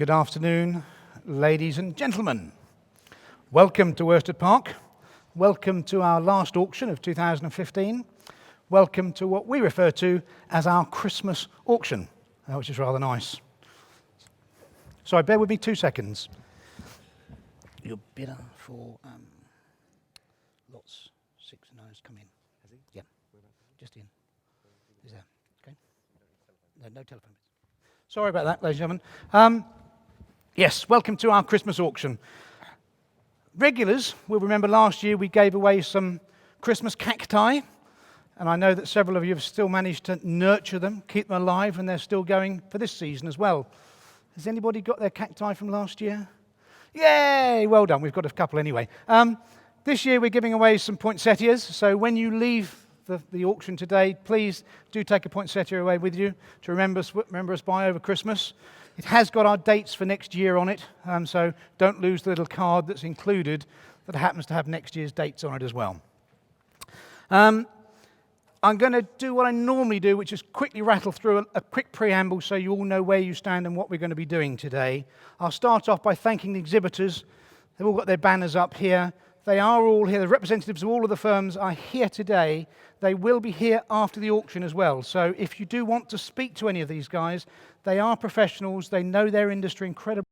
Good afternoon, ladies and gentlemen. Welcome to Worsted Park. Welcome to our last auction of 2015. Welcome to what we refer to as our Christmas auction, which is rather nice. Sorry, bear with me 2 seconds. Your bidder for lots 6 and 9 has come in. Has he? Yeah, just in. Is there? Okay. No telephone. Sorry about that, ladies and gentlemen. Yes, welcome to our Christmas auction. Regulars will remember last year we gave away some Christmas cacti, and I know that several of you have still managed to nurture them, keep them alive, and they're still going for this season as well. Has anybody got their cacti from last year? Yay! Well done. We've got a couple anyway. This year we're giving away some poinsettias, so when you leave the auction today, please do take a poinsettia away with you to remember us by over Christmas. It has got our dates for next year on it, so don't lose the little card that's included that happens to have next year's dates on it as well. I'm going to do what I normally do, which is quickly rattle through a quick preamble so you all know where you stand and what we're going to be doing today. I'll start off by thanking the exhibitors. They've all got their banners up here. They are all here. The representatives of all of the firms are here today. They will be here after the auction as well. So if you do want to speak to any of these guys, they are professionals. They know their industry incredibly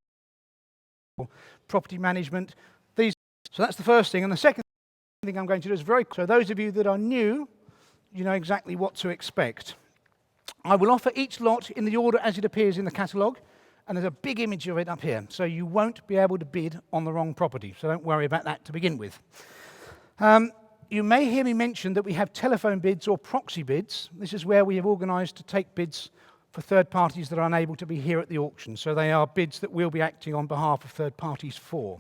well. Property management. So that's the first thing. And the second thing I'm going to do is so those of you that are new, you know exactly what to expect. I will offer each lot in the order as it appears in the catalogue. And there's a big image of it up here, so you won't be able to bid on the wrong property, so don't worry about that to begin with. You may hear me mention that we have telephone bids or proxy bids. This is where we have organised to take bids for third parties that are unable to be here at the auction, so they are bids that we'll be acting on behalf of third parties for.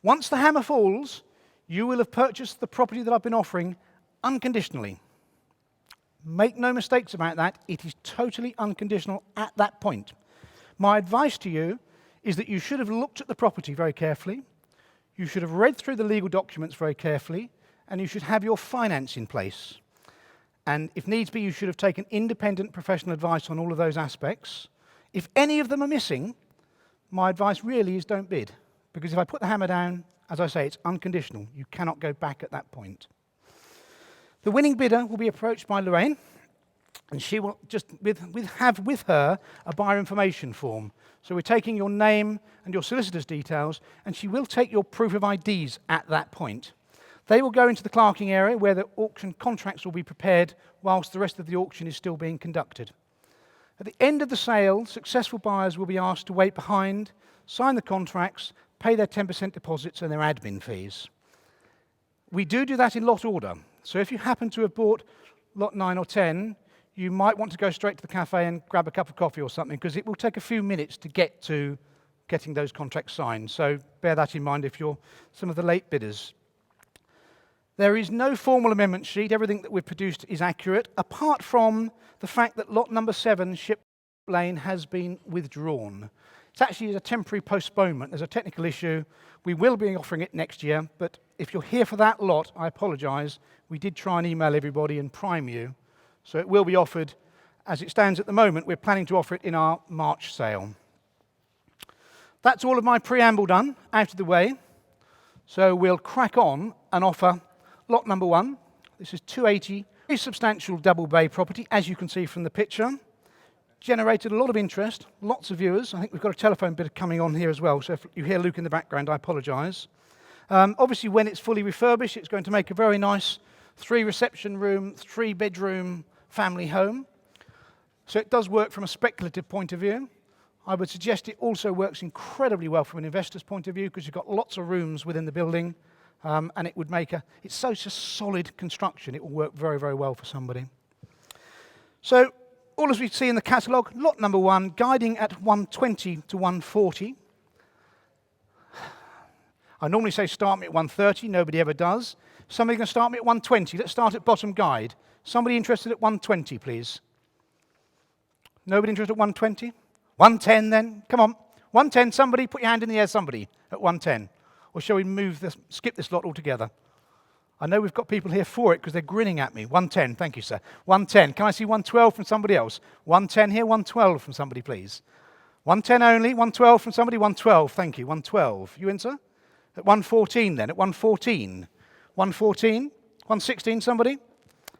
Once the hammer falls, you will have purchased the property that I've been offering unconditionally. Make no mistakes about that, it is totally unconditional at that point. My advice to you is that you should have looked at the property very carefully, you should have read through the legal documents very carefully, and you should have your finance in place. And if needs be, you should have taken independent professional advice on all of those aspects. If any of them are missing, my advice really is don't bid. Because if I put the hammer down, as I say, it's unconditional. You cannot go back at that point. The winning bidder will be approached by Lorraine, and she will just have with her a buyer information form. So we're taking your name and your solicitor's details, and she will take your proof of IDs at that point. They will go into the clerking area where the auction contracts will be prepared whilst the rest of the auction is still being conducted. At the end of the sale, successful buyers will be asked to wait behind, sign the contracts, pay their 10% deposits and their admin fees. We do that in lot order. So if you happen to have bought lot 9 or 10, you might want to go straight to the cafe and grab a cup of coffee or something, because it will take a few minutes to get to getting those contracts signed. So bear that in mind if you're some of the late bidders. There is no formal amendment sheet. Everything that we've produced is accurate, apart from the fact that lot number 7, Ship Lane, has been withdrawn. It's actually a temporary postponement. There's a technical issue. We will be offering it next year, but if you're here for that lot, I apologise. We did try and email everybody and prime you. So it will be offered. As it stands at the moment, we're planning to offer it in our March sale. That's all of my preamble done, out of the way. So we'll crack on and offer lot number 1. This is 280, very substantial double bay property, as you can see from the picture. Generated a lot of interest, lots of viewers. I think we've got a telephone bid coming on here as well, so if you hear Luke in the background, I apologise. Obviously, when it's fully refurbished, it's going to make a very nice 3-reception room, 3-bedroom family home. So it does work from a speculative point of view. I would suggest it also works incredibly well from an investor's point of view, because you've got lots of rooms within the building, and it would make it's such a solid construction, it will work very, very well for somebody. So, all as we see in the catalogue, lot number 1, guiding at 120 to 140. I normally say start me at 130, nobody ever does. Somebody going to start me at 120. Let's start at bottom guide. Somebody interested at 120, please. Nobody interested at 120? 110 then, come on. 110, somebody, put your hand in the air, somebody, at 110. Or shall we skip this lot altogether? I know we've got people here for it because they're grinning at me. 110, thank you, sir. 110, can I see 112 from somebody else? 110 here, 112 from somebody, please. 110 only. 112 from somebody. 112. Thank you. 112. You in, sir? At 114 then. At 114. 114. 116 somebody.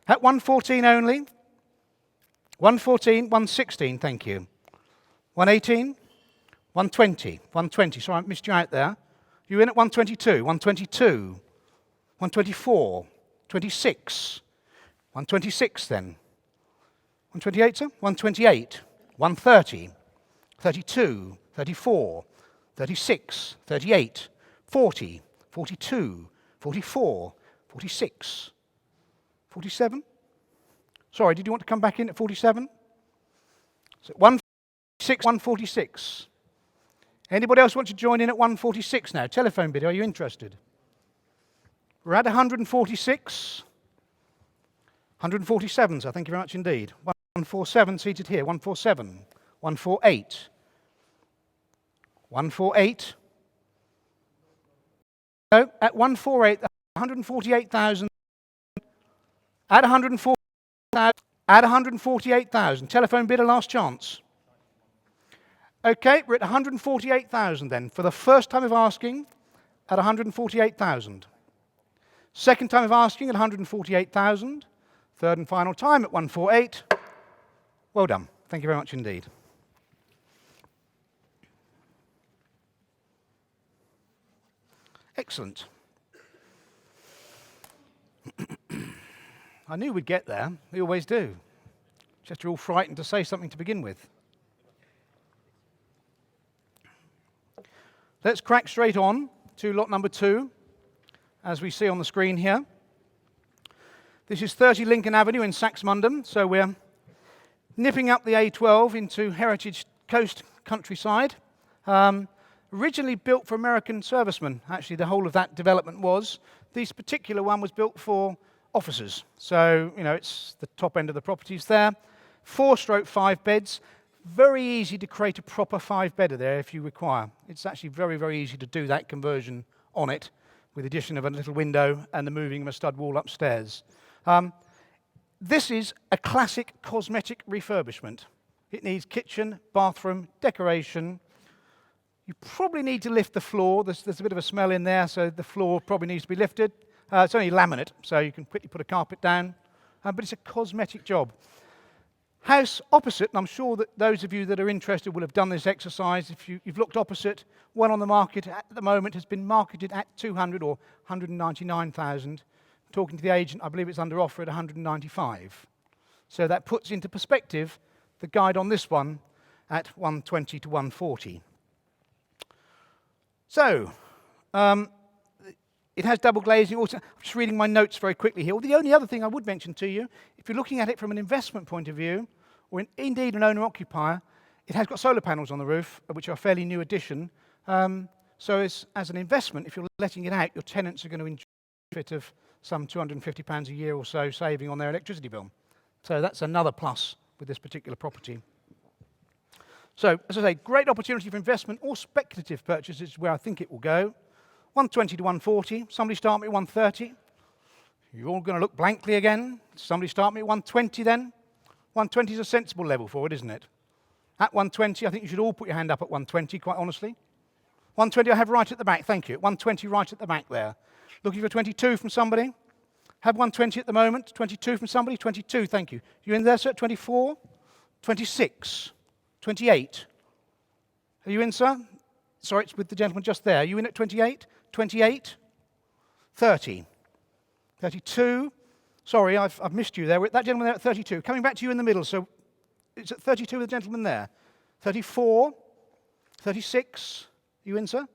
At 114 only. 114. 116. Thank you. 118. 120. 120. Sorry, I missed you out there. You in at 122. 122. 124. 26. 126 then. 128, sir? 128. 130. 32. 34. 36. 38. 40. 42. 44. 46. 47? Sorry, did you want to come back in at 47? So 146, 146. Anybody else want to join in at 146 now? Telephone bid, are you interested? We're at 146. 147, so thank you very much indeed. 147 seated here. 147. 148. 148. No, at 148, 148,000. At 148,000. At 148,000. Telephone bidder, last chance. Okay, we're at 148,000 then. For the first time of asking, at 148,000. Second time of asking at 148,000. Third and final time at 148. Well done. Thank you very much indeed. Excellent. I knew we'd get there. We always do. Just you're all frightened to say something to begin with. Let's crack straight on to lot number 2, as we see on the screen here. This is 30 Lincoln Avenue in Saxmundham, so we're nipping up the A12 into Heritage Coast countryside. Originally built for American servicemen, actually the whole of that development was. This particular one was built for officers, so it's the top end of the properties there. 4/5 beds. Very easy to create a proper 5-bedder there if you require. It's actually very, very easy to do that conversion on it with the addition of a little window and the moving of a stud wall upstairs. This is a classic cosmetic refurbishment. It needs kitchen, bathroom, decoration. You probably need to lift the floor. There's a bit of a smell in there, so the floor probably needs to be lifted. It's only laminate, so you can quickly put a carpet down. But it's a cosmetic job. House opposite, and I'm sure that those of you that are interested will have done this exercise. If you've looked opposite, one on the market at the moment has been marketed at 200 or 199,000. Talking to the agent, I believe it's under offer at 195. So that puts into perspective the guide on this one at 120 to 140. So, it has double glazing. Also, I'm just reading my notes very quickly here. Well, the only other thing I would mention to you, if you're looking at it from an investment point of view, or indeed an owner-occupier, it has got solar panels on the roof, which are a fairly new addition. So as an investment, if you're letting it out, your tenants are going to enjoy the benefit of some £250 a year or so saving on their electricity bill. So that's another plus with this particular property. So, as I say, great opportunity for investment or speculative purchases is where I think it will go. 120 to 140. Somebody start me at 130. You're all going to look blankly again. Somebody start me at 120 then. 120 is a sensible level for it, isn't it? At 120, I think you should all put your hand up at 120, quite honestly. 120 I have right at the back, thank you. 120 right at the back there. Looking for 22 from somebody? Have 120 at the moment. 22 from somebody? 22, thank you. You in there, sir? 24? 26? 28? Are you in, sir? Sorry, it's with the gentleman just there. Are you in at 28? 28? 30? 32? Sorry, I've missed you there. That gentleman there at 32. Coming back to you in the middle, so it's at 32 with the gentleman there. 34? 36? You in, sir?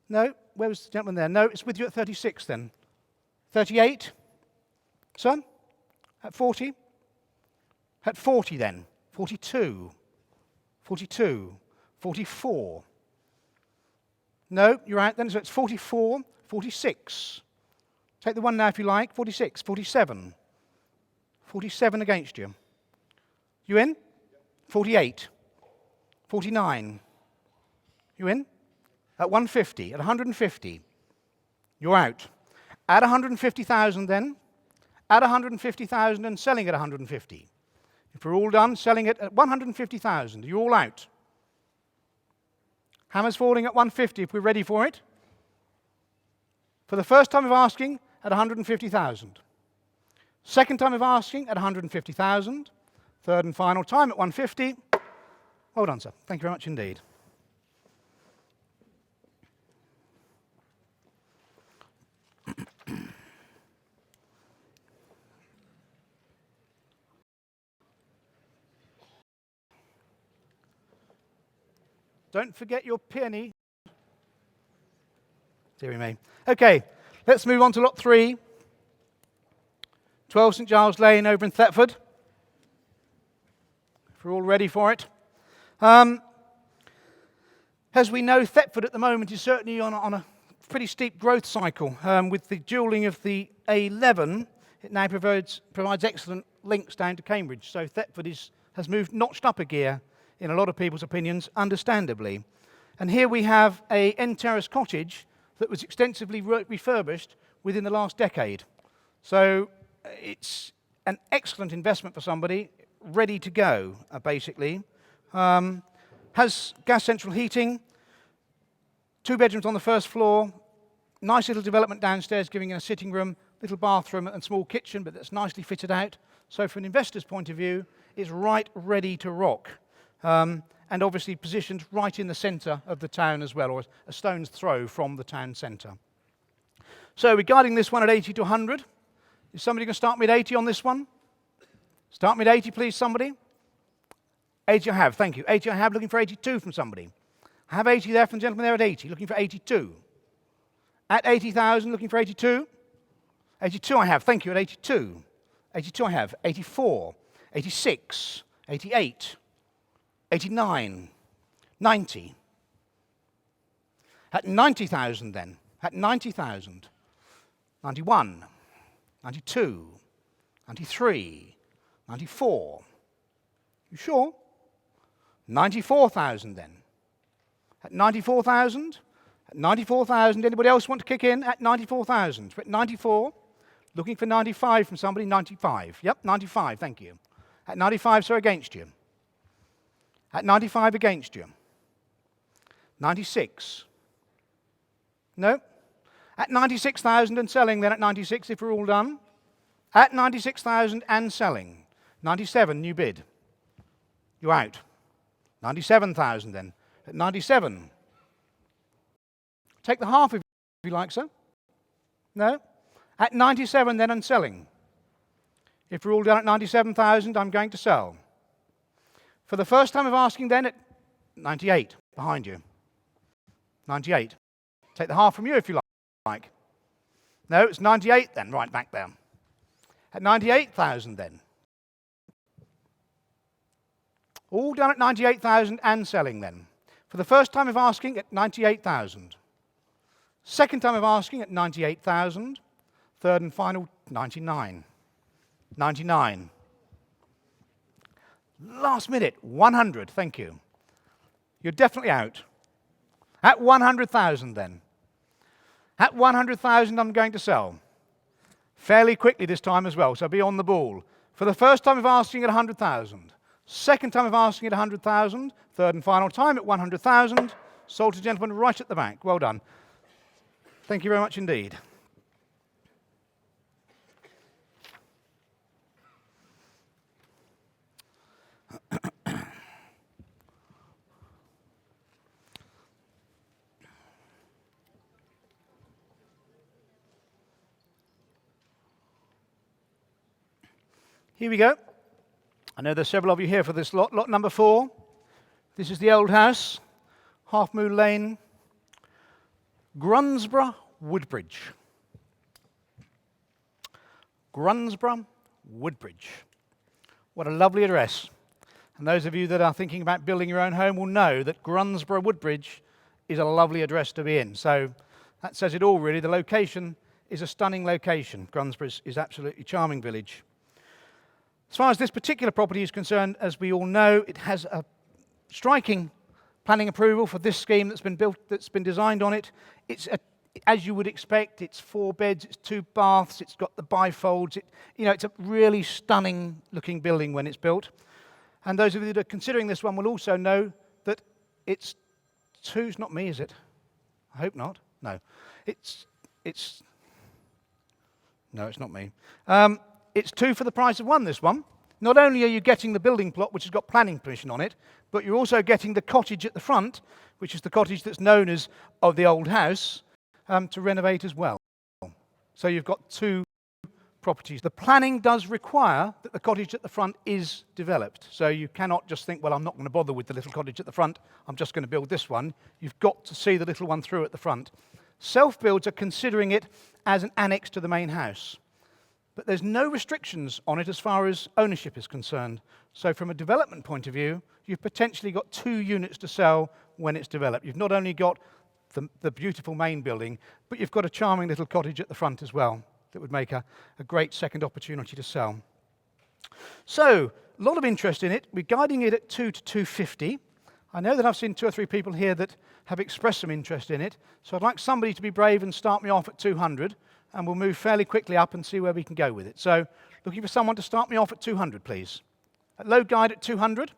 No? Where was the gentleman there? No, it's with you at 36 then. 38? Son? At 40? At 40 then. 42? 42? 44? No, you're out then, so it's 44, 46. Take the one now if you like. 46, 47. 47 against you. You in? 48. 49. You in? At 150, at 150. You're out. At 150,000 then. At 150,000 and selling at 150. If we're all done, selling it at 150,000. You're all out. Hammer's falling at 150 if we're ready for it. For the first time of asking, at 150,000. Second time of asking, at 150,000. Third and final time at 150. Well done, sir. Thank you very much indeed. Don't forget your penny. Dearie me. Okay, let's move on to lot 3. 12 St Giles Lane over in Thetford. If we're all ready for it. As we know, Thetford at the moment is certainly on a pretty steep growth cycle. With the dualling of the A11, it now provides excellent links down to Cambridge. So Thetford has notched up a gear, in a lot of people's opinions, understandably. And here we have a end terrace cottage that was extensively refurbished within the last decade. So it's an excellent investment for somebody, ready to go, basically. Has gas central heating, 2 bedrooms on the first floor, nice little development downstairs giving it a sitting room, little bathroom and small kitchen, but that's nicely fitted out. So from an investor's point of view, it's right ready to rock. And obviously positioned right in the centre of the town as well, or a stone's throw from the town centre. So regarding this one at 80 to 100, is somebody going to start me at 80 on this one? Start me at 80, please, somebody. 80 I have, thank you. 80 I have, looking for 82 from somebody. I have 80 there from the gentleman there at 80, looking for 82. At 80,000, looking for 82. 82 I have, thank you, at 82. 82 I have, 84, 86, 88. 89, 90. At 90,000 then, at 90,000, 91, 92, 93, 94. You sure? 94,000 then. At 94,000, at 94,000, anybody else want to kick in at 94,000? At 94, looking for 95 from somebody, 95. Yep, 95, thank you. At 95, so against you. At 95 against you. 96. No. At 96,000 and selling then at 96 if we're all done. At 96,000 and selling. 97, new bid. You're out. 97,000 then. At 97. Take the half if you like, sir. No. At 97 then and selling. If we're all done at 97,000, I'm going to sell. For the first time of asking then at 98, behind you. 98. Take the half from you if you like. No, it's 98 then, right back there. At 98,000 then. All done at 98,000 and selling then. For the first time of asking at 98,000. Second time of asking at 98,000. Third and final, 99. 99. Last minute, 100, thank you. You're definitely out. At 100,000 then. At 100,000 I'm going to sell. Fairly quickly this time as well, so be on the ball. For the first time of asking at 100,000. Second time of asking at 100,000. Third and final time at 100,000. Sold to gentleman right at the back. Well done. Thank you very much indeed. Here we go. I know there's several of you here for this lot. Lot number 4. This is the old house, Half Moon Lane, Grunsborough, Woodbridge. Grunsborough, Woodbridge. What a lovely address. And those of you that are thinking about building your own home will know that Grunsborough, Woodbridge is a lovely address to be in. So that says it all, really. The location is a stunning location. Grunsborough is absolutely charming village. As far as this particular property is concerned, as we all know, it has a striking planning approval for this scheme that's been built, that's been designed on it. It's, as you would expect, it's 4 beds, it's 2 baths, it's got the bifolds. It's a really stunning looking building when it's built. And those of you that are considering this one will also know that it's Two's not me, is it? I hope not. No. No, it's not me. It's 2 for the price of 1, this one. Not only are you getting the building plot, which has got planning permission on it, but you're also getting the cottage at the front, which is the cottage that's known as of the old house, to renovate as well. So you've got 2 properties. The planning does require that the cottage at the front is developed. So you cannot just think, well, I'm not going to bother with the little cottage at the front, I'm just going to build this one. You've got to see the little one through at the front. Self-builds are considering it as an annex to the main house. But there's no restrictions on it as far as ownership is concerned. So from a development point of view, you've potentially got 2 units to sell when it's developed. You've not only got the beautiful main building, but you've got a charming little cottage at the front as well that would make a great second opportunity to sell. So, a lot of interest in it. We're guiding it at 2 to 250. I know that I've seen 2 or 3 people here that have expressed some interest in it. So I'd like somebody to be brave and start me off at 200, and we'll move fairly quickly up and see where we can go with it. So, looking for someone to start me off at 200, please. At low guide at 200.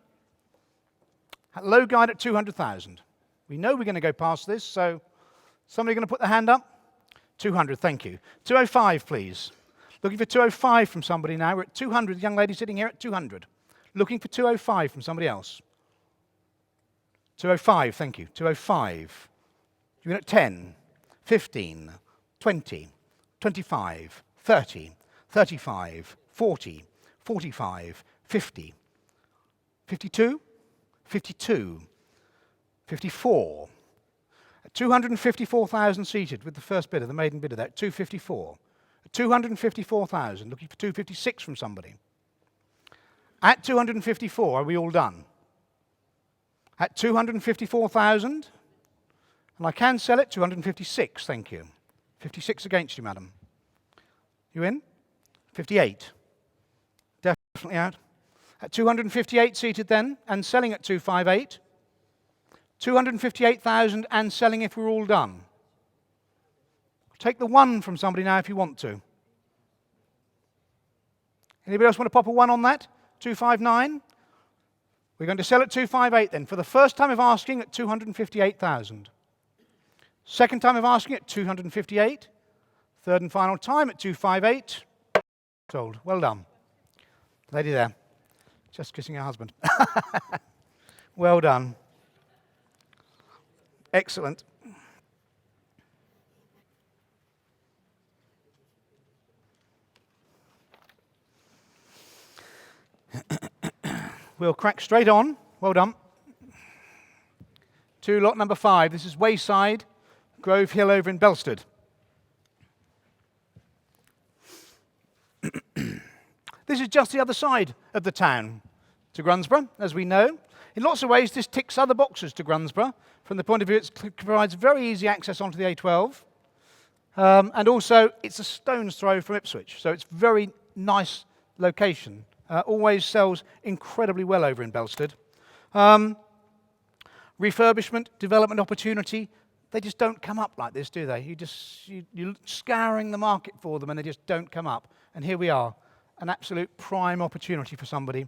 At low guide at 200,000. We know we're going to go past this, so somebody going to put their hand up? 200, thank you. 205, please. Looking for 205 from somebody now. We're at 200. The young lady sitting here at 200. Looking for 205 from somebody else. 205, thank you. 205. You're at 10, 15, 20, 25, 30, 35, 40, 45, 50, 52, 52, 54. 254,000 seated with the first bidder, the maiden bidder there, 254. 254,000, looking for 256 from somebody. At 254, are we all done? At 254,000, and I can sell it, 256, thank you. 56 against you, madam. You in? 58. Definitely out. At 258 seated then, and selling at 258. 258,000 and selling if we're all done. Take the 1 from somebody now if you want to. Anybody else want to pop a 1 on that? 259? We're going to sell at 258 then. For the first time of asking at 258,000. Second time of asking at 258. Third and final time at 258. Sold. Well done. Lady there. Just kissing her husband. Well done. Excellent. We'll crack straight on. Well done. To lot number 5. This is Wayside, Grove Hill over in Belstead. This is just the other side of the town to Grunsborough, as we know. In lots of ways, this ticks other boxes to Grunsborough. From the point of view, it provides very easy access onto the A12. And also, it's a stone's throw from Ipswich. So it's very nice location. Always sells incredibly well over in Belstead. Refurbishment, development opportunity, they just don't come up like this, do they? You're scouring the market for them and they just don't come up. And here we are, an absolute prime opportunity for somebody.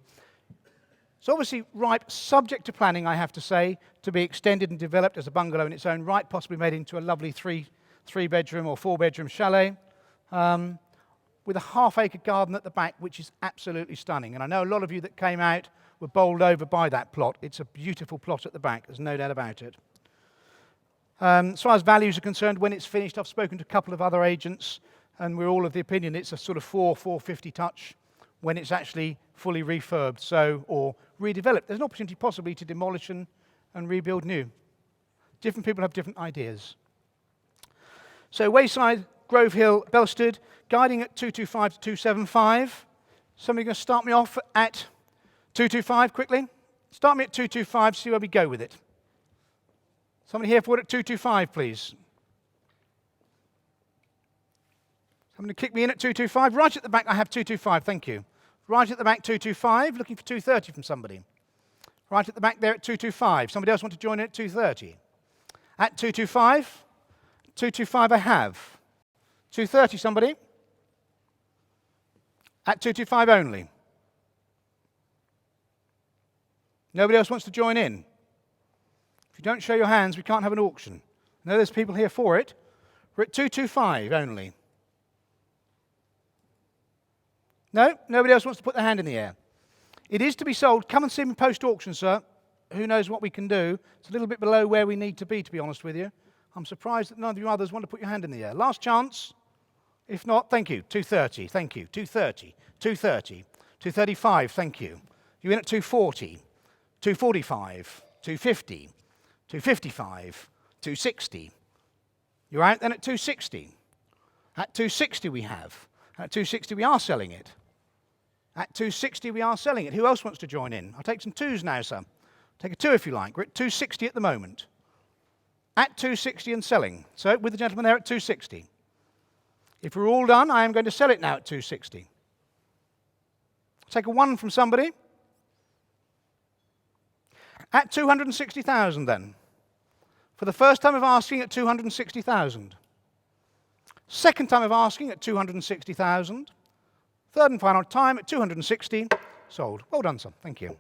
It's obviously ripe, subject to planning, I have to say, to be extended and developed as a bungalow in its own right, possibly made into a lovely three-bedroom or four-bedroom chalet, with a half-acre garden at the back, which is absolutely stunning. And I know a lot of you that came out were bowled over by that plot. It's a beautiful plot at the back, there's no doubt about it. As far as values are concerned, when it's finished, I've spoken to a couple of other agents, and we're all of the opinion it's a sort of 450 touch when it's actually fully refurbed, or redeveloped. There's an opportunity possibly to demolish and rebuild new. Different people have different ideas. So Wayside, Grove Hill, Belstead, guiding at 225 to 275. Somebody going to start me off at 225 quickly? Start me at 225, see where we go with it. Somebody here for it at 225, please. Somebody kick me in at 225. Right at the back, I have 225, thank you. Right at the back, 225. Looking for 230 from somebody. Right at the back there at 225. Somebody else want to join in at 230? At 225. 225 I have. 230, somebody? At 225 only. Nobody else wants to join in? If you don't show your hands, we can't have an auction. I know there's people here for it. We're at 225 only. No? Nobody else wants to put their hand in the air. It is to be sold. Come and see me post-auction, sir. Who knows what we can do. It's a little bit below where we need to be honest with you. I'm surprised that none of you others want to put your hand in the air. Last chance. If not, thank you. 230, thank you. 230, 230, 235, thank you. You in at 240, 245, 250, 255, 260. You're out then at 260. At 260 we have. At 260 we are selling it. At 260 we are selling it. Who else wants to join in? I'll take some twos now, sir. Take a two if you like. We're at 260 at the moment. At 260 and selling. So with the gentleman there at 260. If we're all done, I am going to sell it now at 260. Take a one from somebody. At 260,000 then. For the first time of asking at 260,000. Second time of asking at 260,000. Third and final time at 260. Sold. Well done, sir. Thank you.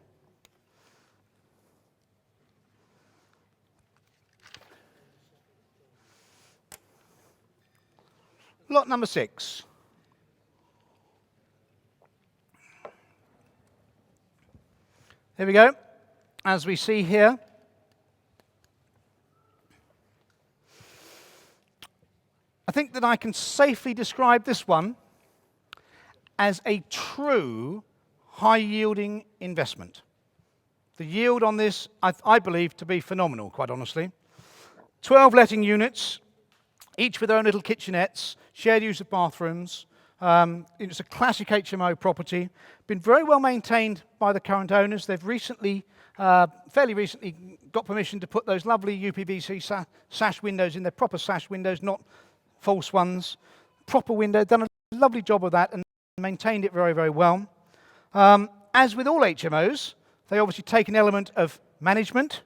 Lot number 6. Here we go. As we see here, I think that I can safely describe this one as a true high-yielding investment. The yield on this, I believe, to be phenomenal, quite honestly. 12 letting units, each with their own little kitchenettes, shared use of bathrooms. It's a classic HMO property. Been very well maintained by the current owners. They've recently, fairly recently, got permission to put those lovely UPVC sash windows in. They're proper sash windows, not false ones. Proper window. Done a lovely job of that and maintained it very, very well. As with all HMOs, they obviously take an element of management,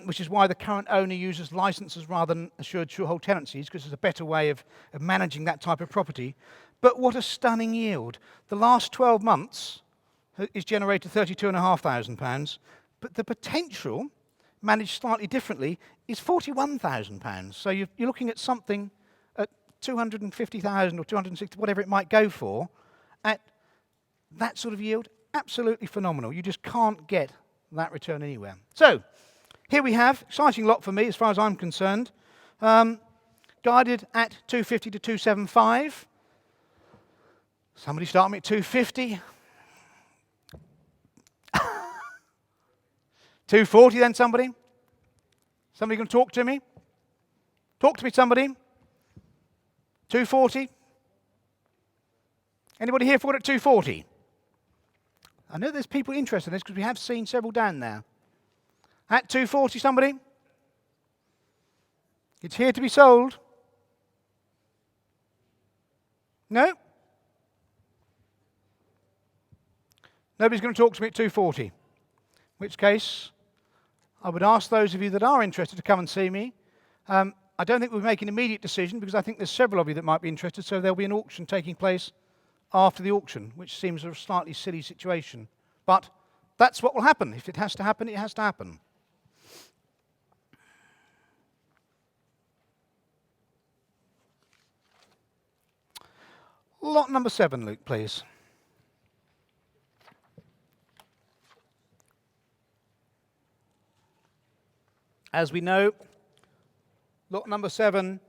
which is why the current owner uses licenses rather than assured short-hold tenancies, because it's a better way of managing that type of property. But what a stunning yield. The last 12 months is generated £32,500, but the potential, managed slightly differently, is £41,000. So you're looking at something at 250,000 or 260, whatever it might go for, at that sort of yield. Absolutely phenomenal. You just can't get that return anywhere. So, here we have, exciting lot for me as far as I'm concerned. Guided at 250 to 275. Somebody start me at 250. 240 then somebody? Somebody going to talk to me? Talk to me somebody. 240. Anybody here for it at 240? I know there's people interested in this because we have seen several down there. At 240 somebody? It's here to be sold. No? Nobody's going to talk to me at 240. In which case, I would ask those of you that are interested to come and see me. I don't think we'll make an immediate decision because I think there's several of you that might be interested, so there'll be an auction taking place after the auction, which seems a slightly silly situation. But that's what will happen. If it has to happen, it has to happen. Lot number 7, Luke, please. As we know, lot number 7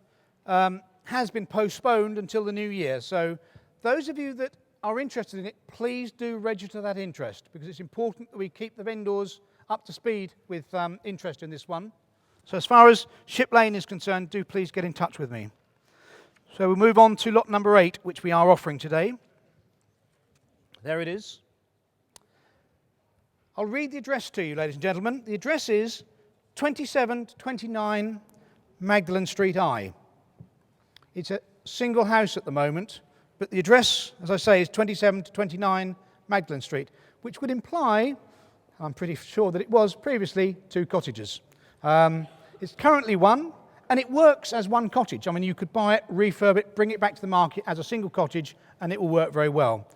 has been postponed until the new year. So those of you that are interested in it, please do register that interest because it's important that we keep the vendors up to speed with interest in this one. So as far as Ship Lane is concerned, do please get in touch with me. So we'll move on to lot number 8, which we are offering today. There it is. I'll read the address to you, ladies and gentlemen. The address is 27 to 29 Magdalen Street I. It's a single house at the moment, but the address, as I say, is 27 to 29 Magdalen Street, which would imply, I'm pretty sure that it was previously 2 cottages. It's currently 1, and it works as 1 cottage. I mean, you could buy it, refurb it, bring it back to the market as a single cottage, and it will work very well.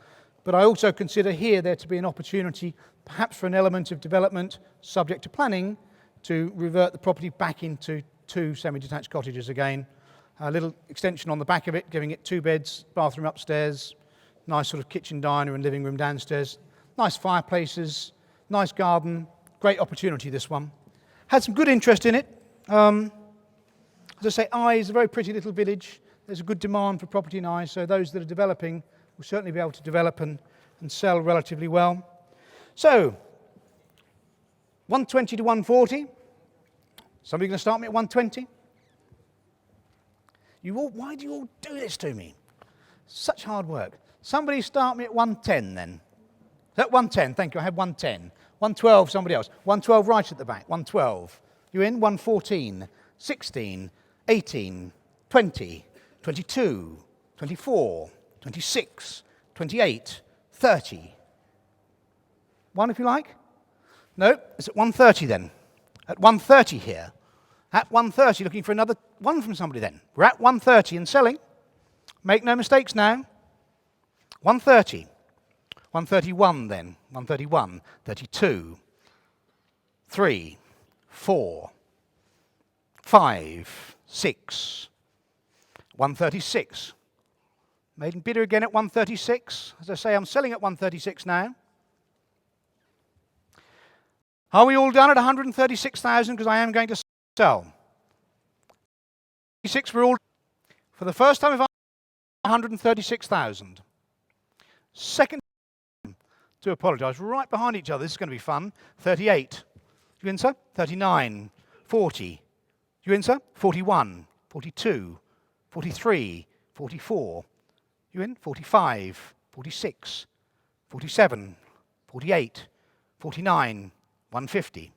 But I also consider here there to be an opportunity, perhaps for an element of development subject to planning, to revert the property back into 2 semi-detached cottages again. A little extension on the back of it, giving it 2 beds, bathroom upstairs, nice sort of kitchen diner and living room downstairs, nice fireplaces, nice garden, great opportunity this one. Had some good interest in it. As I say, Eye is a very pretty little village. There's a good demand for property in Eye, so those that are developing will certainly be able to develop and sell relatively well. So, 120 to 140. Somebody going to start me at 120? Why do you all do this to me? Such hard work. Somebody start me at 110 then. At 110, thank you, I had 110. 112, somebody else. 112 right at the back, 112. You in? 114, 16, 18, 20, 22, 24, 26, 28, 30. One if you like? No, it's at 130 then. At 130 here. At 130, looking for another one from somebody then. We're at 130 and selling. Make no mistakes now. 130. 131 then. 131, 32, 3, 4, 5, 6, 136. Maiden bidder again at 136. As I say, I'm selling at 136 now. Are we all done at 136,000? Because I am going to sell. 36, we're all, for the first time, 136,000. Second, to apologise, right behind each other. This is going to be fun. 38. You in, sir? 39. 40. You in, sir? 41. 42. 43. 44. You in? 45. 46. 47. 48. 49. 150.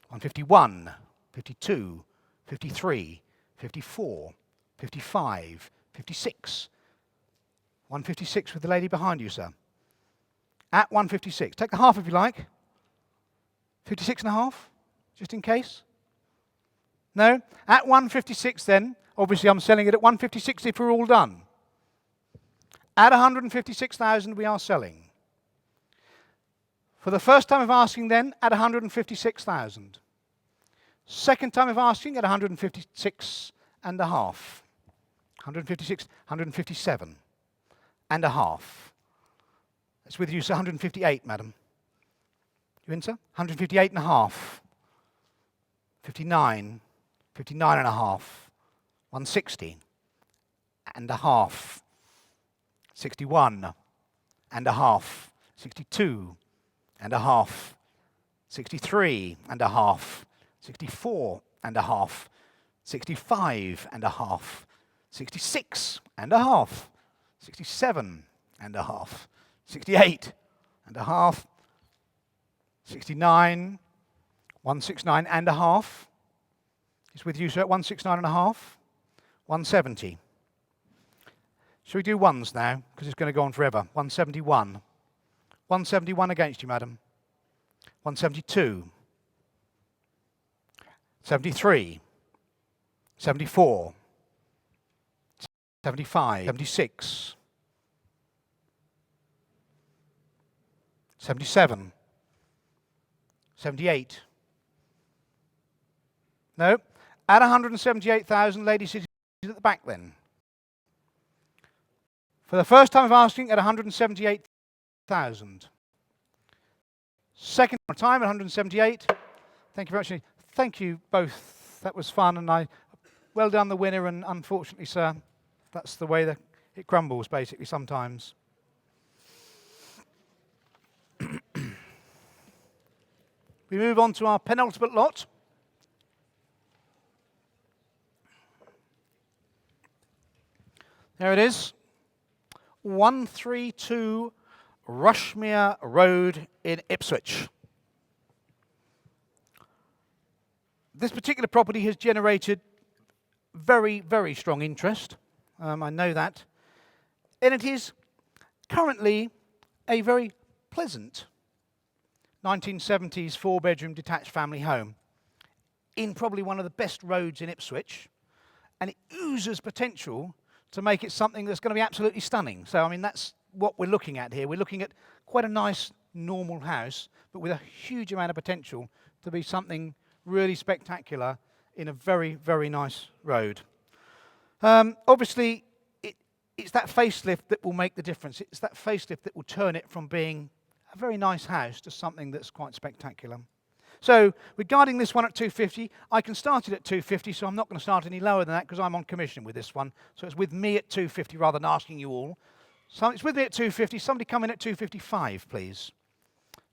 151. 52. 53. 54. 55. 56. 156 with the lady behind you, sir. At 156. Take the half if you like. 56 and a half, just in case. No? At 156 then, obviously I'm selling it at 156 if we're all done. At 156,000 we are selling. For the first time of asking then, at 156,000. Second time of asking at 156 and a half. 156, 157 and a half. That's with you, sir. 158, madam. You in, sir? 158 and a half. 59, 59 and a half. 160 and a half. 61 and a half. 62 and a half. 63 and a half. 64 and a half. 65 and a half. 66 and a half. 67 and a half. 68 and a half. 69, 169 and a half. It's with you, sir, at 169 and a half. 170. Shall we do ones now? Because it's going to go on forever. 171. 171 against you, madam. 172. 73. 74. 75. 76. 77. 78. No. At 178,000, lady sitting at the back then. For the first time of asking, at 178,000. Second time at 178. Thank you very much. Thank you both. That was fun, and well done the winner, and unfortunately, sir, that's the way that it crumbles, basically, sometimes. We move on to our penultimate lot. There it is. 132 Rushmere Road in Ipswich. This particular property has generated very, very strong interest. I know that. And it is currently a very pleasant 1970s four-bedroom detached family home in probably one of the best roads in Ipswich. And it oozes potential to make it something that's going to be absolutely stunning. So, I mean, that's what we're looking at here. We're looking at quite a nice, normal house, but with a huge amount of potential to be something really spectacular in a very, very nice road. Obviously, it's that facelift that will make the difference. It's that facelift that will turn it from being a very nice house to something that's quite spectacular. So regarding this one at 250, I can start it at 250, so I'm not going to start any lower than that because I'm on commission with this one. So it's with me at 250 rather than asking you all. So it's with me at 250. Somebody come in at 255, please.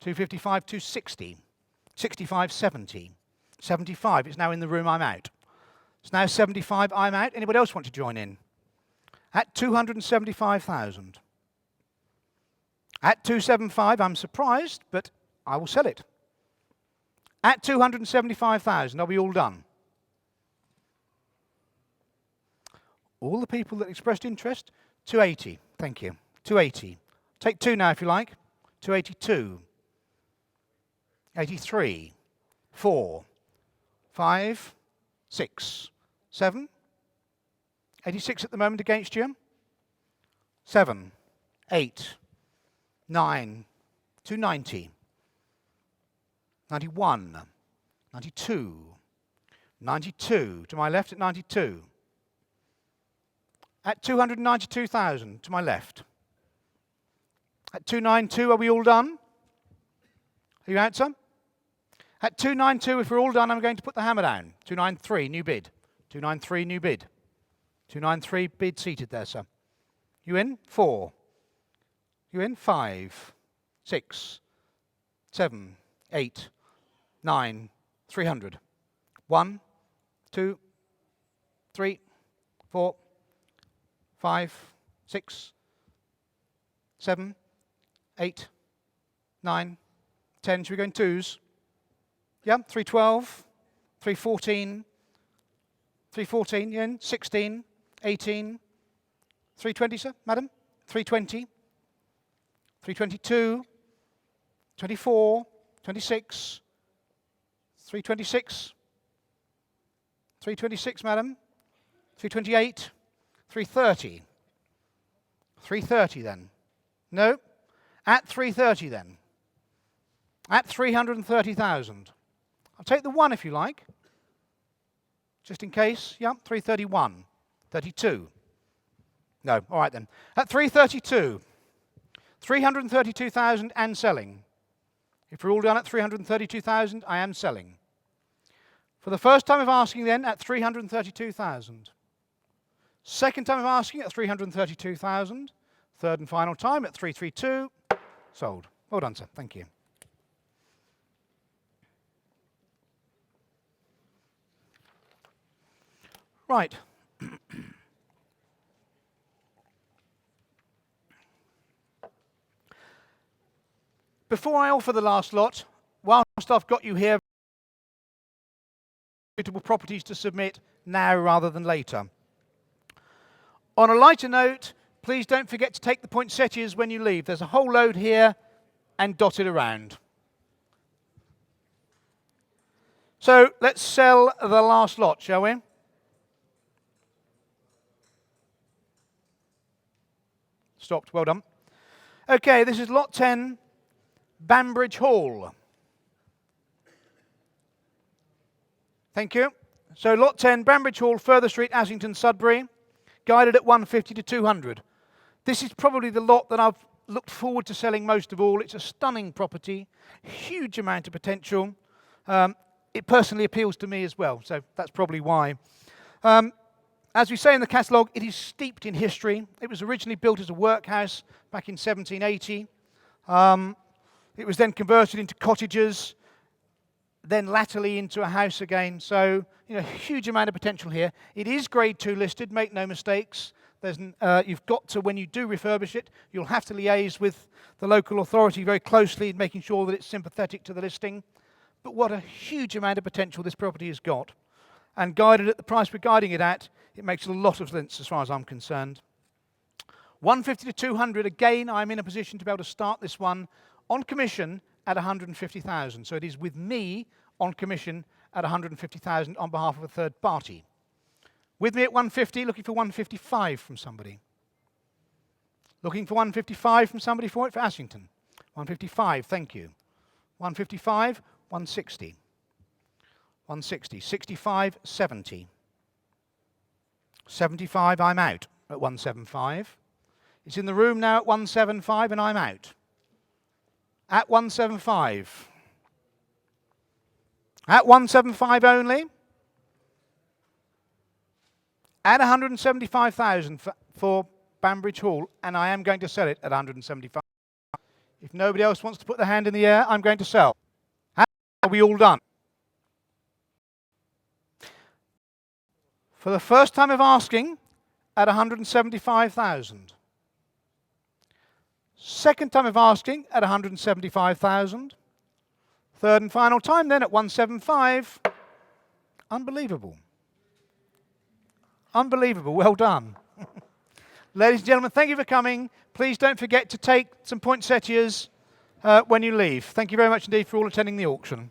255, 260, 65, 70, 75. It's now in the room, I'm out. It's now 75, I'm out. Anybody else want to join in? At 275,000. At 275, I'm surprised, but I will sell it. At 275,000, are we all done? All the people that expressed interest, 280, thank you, 280. Take two now if you like, 282, 83, 4, 5, 6, 7, 86 at the moment against you, 7, 8, 9, 290. 91, 92, 92, to my left at 92. At 292,000, to my left. At 292, are we all done? Are you out, sir? At 292, if we're all done, I'm going to put the hammer down. 293, new bid. 293, new bid. 293, bid seated there, sir. You in? 4. You in? 5, 6, 7, 8, 9, 300. 1, 2, 3, 4, 5, 6, 7, 8, 9, 10. Should we go in twos? Yeah, 312, 314, 314, yeah, 16, 18, 320, sir, madam? 320, 322, 24, 26, 326, 326, madam, 328, 330, 330 then. No, at 330 then. At 330,000. I'll take the one if you like, just in case. Yeah, 331, 32. No, all right then. At 332, 332,000 and selling. If we're all done at 332,000, I am selling. For the first time of asking then, at 332,000. Second time of asking at 332,000. Third and final time at 332. Sold. Well done, sir. Thank you. Right. Before I offer the last lot, whilst I've got you here, suitable properties to submit now rather than later. On a lighter note, please don't forget to take the poinsettias when you leave. There's a whole load here and dotted around. So let's sell the last lot, shall we? Stopped, well done. Okay, this is lot 10, Banbridge Hall. Thank you. So lot 10, Banbridge Hall, Further Street, Assington, Sudbury, guided at 150 to 200. This is probably the lot that I've looked forward to selling most of all. It's a stunning property, huge amount of potential. It personally appeals to me as well, so that's probably why. As we say in the catalogue, it is steeped in history. It was originally built as a workhouse back in 1780. It was then converted into cottages, then latterly into a house again. So, a huge amount of potential here. It is Grade 2 listed, make no mistakes. You've got to, when you do refurbish it, you'll have to liaise with the local authority very closely in making sure that it's sympathetic to the listing. But what a huge amount of potential this property has got. And guided at the price we're guiding it at, it makes a lot of sense as far as I'm concerned. 150 to 200, again, I'm in a position to be able to start this one on commission at 150,000. So it is with me on commission at 150,000 on behalf of a third party. With me at 150, looking for 155 from somebody. Looking for 155 from somebody for it, for Ashington. 155, thank you. 155, 160. 160. 65, 70. 75, I'm out at 175. It's in the room now at 175 and I'm out. At 175. At 175 only. At 175,000 for Banbridge Hall, and I am going to sell it at 175. If nobody else wants to put their hand in the air, I'm going to sell. How are we all done? For the first time of asking, at 175,000. Second time of asking, at 175,000. Third and final time then at 175. Unbelievable. Unbelievable. Well done. Ladies and gentlemen, thank you for coming. Please don't forget to take some poinsettias when you leave. Thank you very much indeed for all attending the auction.